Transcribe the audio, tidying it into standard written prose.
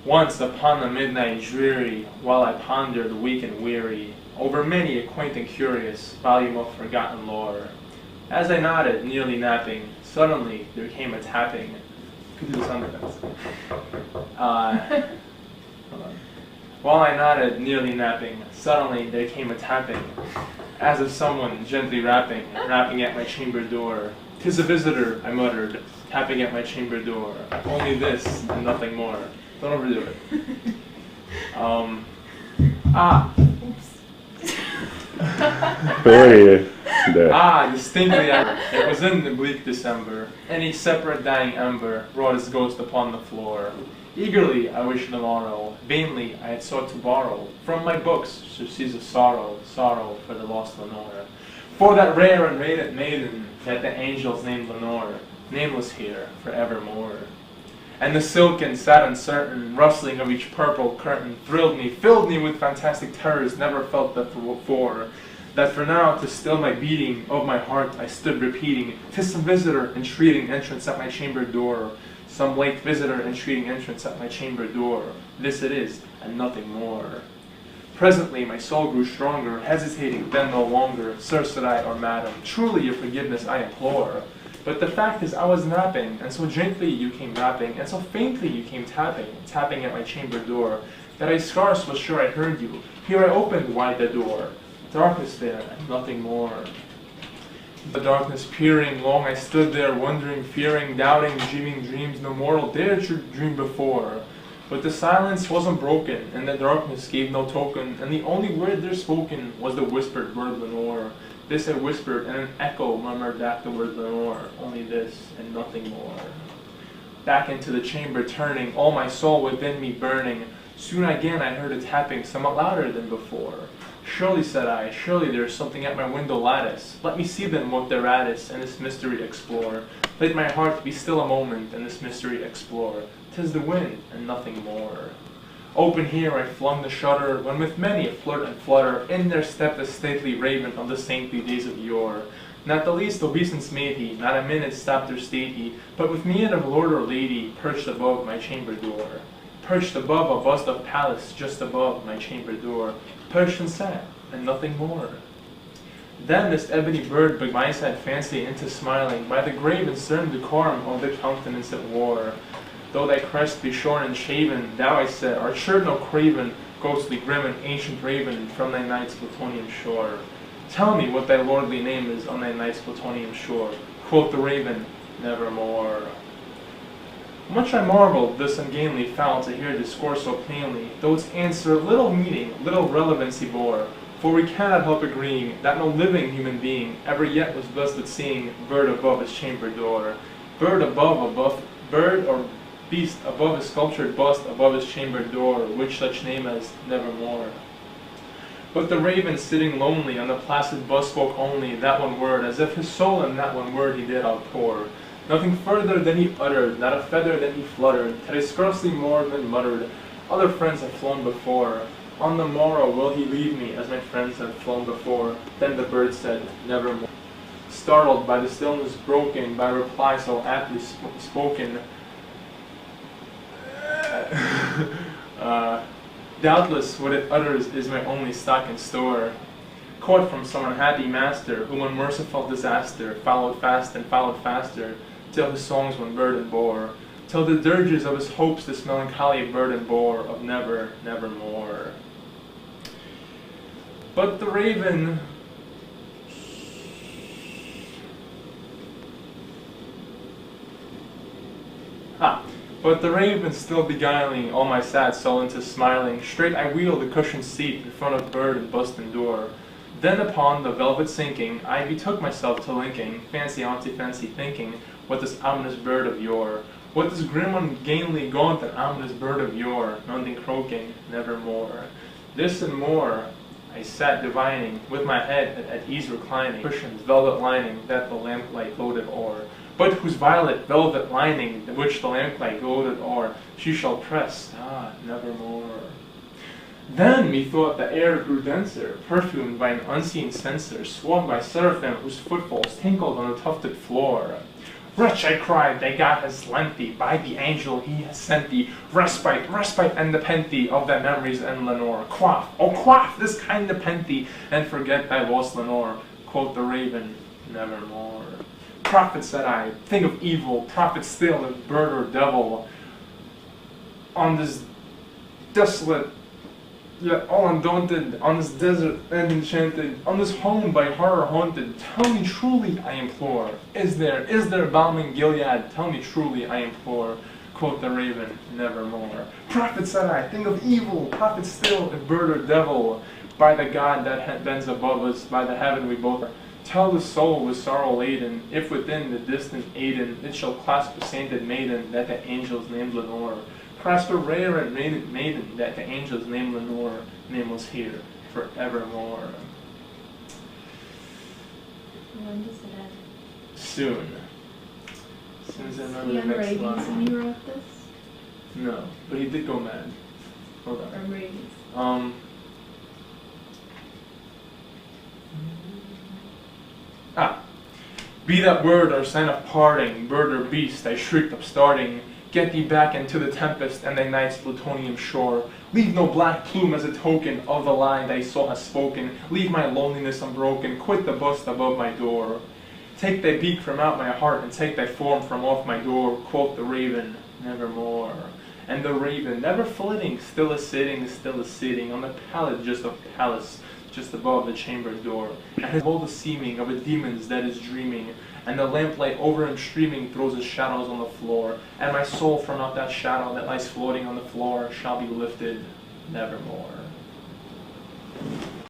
Once upon a midnight dreary, while I pondered weak and weary over many a quaint and curious volume of forgotten lore, as I nodded, nearly napping, suddenly there came a tapping. Could do the sound effects. Hold on. While I nodded, nearly napping, suddenly there came a tapping, as of someone gently rapping at my chamber door. "'Tis a visitor," I muttered, tapping at my chamber door. Only this and nothing more. Don't overdo it. Distinctly, it was in the bleak December. Any separate dying ember brought its ghost upon the floor. Eagerly I wished the morrow, vainly I had sought to borrow from my books surcease of sorrow, sorrow for the lost Lenore. For that rare and radiant maiden that the angels named Lenore, nameless here forevermore. And the silken, sad and certain rustling of each purple curtain thrilled me, filled me with fantastic terrors never felt before. That for now, to still my beating of my heart, I stood repeating, "'Tis some visitor entreating entrance at my chamber door. Some late visitor entreating entrance at my chamber door. This it is, and nothing more." Presently my soul grew stronger, hesitating then no longer. "Sir," said I, "or madam, truly your forgiveness I implore. But the fact is I was napping, and so gently you came rapping, and so faintly you came tapping at my chamber door, that I scarce was sure I heard you. Here I opened wide the door. Darkness there, and nothing more. The darkness peering, long I stood there, wondering, fearing, doubting, dreaming dreams no mortal dared to dream before. But the silence wasn't broken, and the darkness gave no token, and the only word there spoken was the whispered word Lenore. This I whispered, and an echo murmured back the word Lenore. Only this, and nothing more. Back into the chamber turning, all my soul within me burning. Soon again I heard a tapping, somewhat louder than before. "Surely," said I, "surely there is something at my window lattice. Let me see then what thereat is, and this mystery explore. Let my heart be still a moment, and this mystery explore. 'Tis the wind, and nothing more." Open here I flung the shutter, when with many a flirt and flutter, in there stepped a stately raven of the saintly days of yore. Not the least obeisance made he, not a minute stopped or stayed he, but with mien of lord or lady, perched above my chamber door. Perched above a bust of Pallas, just above my chamber door. Perched and sat, and nothing more. Then this ebony bird beguiled my sad fancy into smiling, by the grave and stern decorum of the countenance it wore. "Though thy crest be shorn and shaven, thou," I said, "art sure no craven, ghostly, grim, and ancient raven from thy night's Plutonian shore. Tell me what thy lordly name is on thy night's Plutonian shore." Quoth the raven, "Nevermore." Much I marveled this ungainly fowl to hear discourse so plainly, though its answer little meaning, little relevancy bore. For we cannot help agreeing that no living human being ever yet was blessed with seeing bird above his chamber door. Bird or beast above his sculptured bust above his chamber door, which such name as Nevermore. But the raven sitting lonely on the placid bust spoke only that one word, as if his soul in that one word he did outpour. Nothing further than he uttered, not a feather than he fluttered, till he scarcely more than muttered, "Other friends have flown before. On the morrow will he leave me, as my friends have flown before." Then the bird said, "Nevermore." Startled by the stillness broken, by reply so aptly spoken, doubtless what it utters is my only stock and store. Caught from some unhappy master, whom unmerciful disaster followed fast and followed faster, till his songs one burden bore, till the dirges of his hopes this melancholy burden bore of never, nevermore. But the raven still beguiling all my sad soul into smiling, straight I wheeled the cushioned seat in front of bird and bust and door. Then upon the velvet sinking, I betook myself to linking, fancy onto fancy thinking, what this ominous bird of yore, what this grim ungainly gaunt and ominous bird of yore, nothing croaking, nevermore. This and more I sat divining, with my head at ease reclining, cushion's velvet lining that the lamplight gloated o'er, but whose violet velvet lining, which the lamplight gloated o'er, she shall press, nevermore. Then methought the air grew denser, perfumed by an unseen censer, swung by seraphim whose footfalls tinkled on the tufted floor. Wretch, I cried, thy God has lent thee, by the angel he has sent thee, respite, respite, and nepent thee of thy memories and Lenore. Quaff, oh quaff, this kind nepent thee, and forget thy lost Lenore. Quoth the raven, nevermore. Prophet, said I, think of evil, prophet still, if bird or devil, on this desolate, yet all undaunted, on this desert and enchanted, on this home by horror haunted, tell me truly, I implore, is there balm in Gilead? Tell me truly, I implore. Quoth the raven, nevermore. Prophet, said I, think of evil, prophet still, if bird or devil, by the God that bends above us, by the heaven we both are. Tell the soul with sorrow laden, if within the distant Aden it shall clasp a sainted maiden, that the angels named Lenore. Clasp a rare and radiant maiden, that the angels named Lenore, nameless here forevermore. When does it end? Soon. As soon as I remember He the next rabies line. when he wrote this? No, but he did go mad. Hold on. Or rabies? Be that word or sign of parting, bird or beast, I shrieked upstarting. Get thee back into the tempest and thy night's plutonium shore. Leave no black plume as a token of the lie thy soul has spoken. Leave my loneliness unbroken, quit the bust above my door. Take thy beak from out my heart and take thy form from off my door. Quoth the raven, nevermore. And the raven, never flitting, still a sitting on the pallet just of palace, just above the chamber door, and his whole the seeming of a demon's that is dreaming, and the lamplight over him streaming throws his shadows on the floor, and my soul from out that shadow that lies floating on the floor shall be lifted nevermore.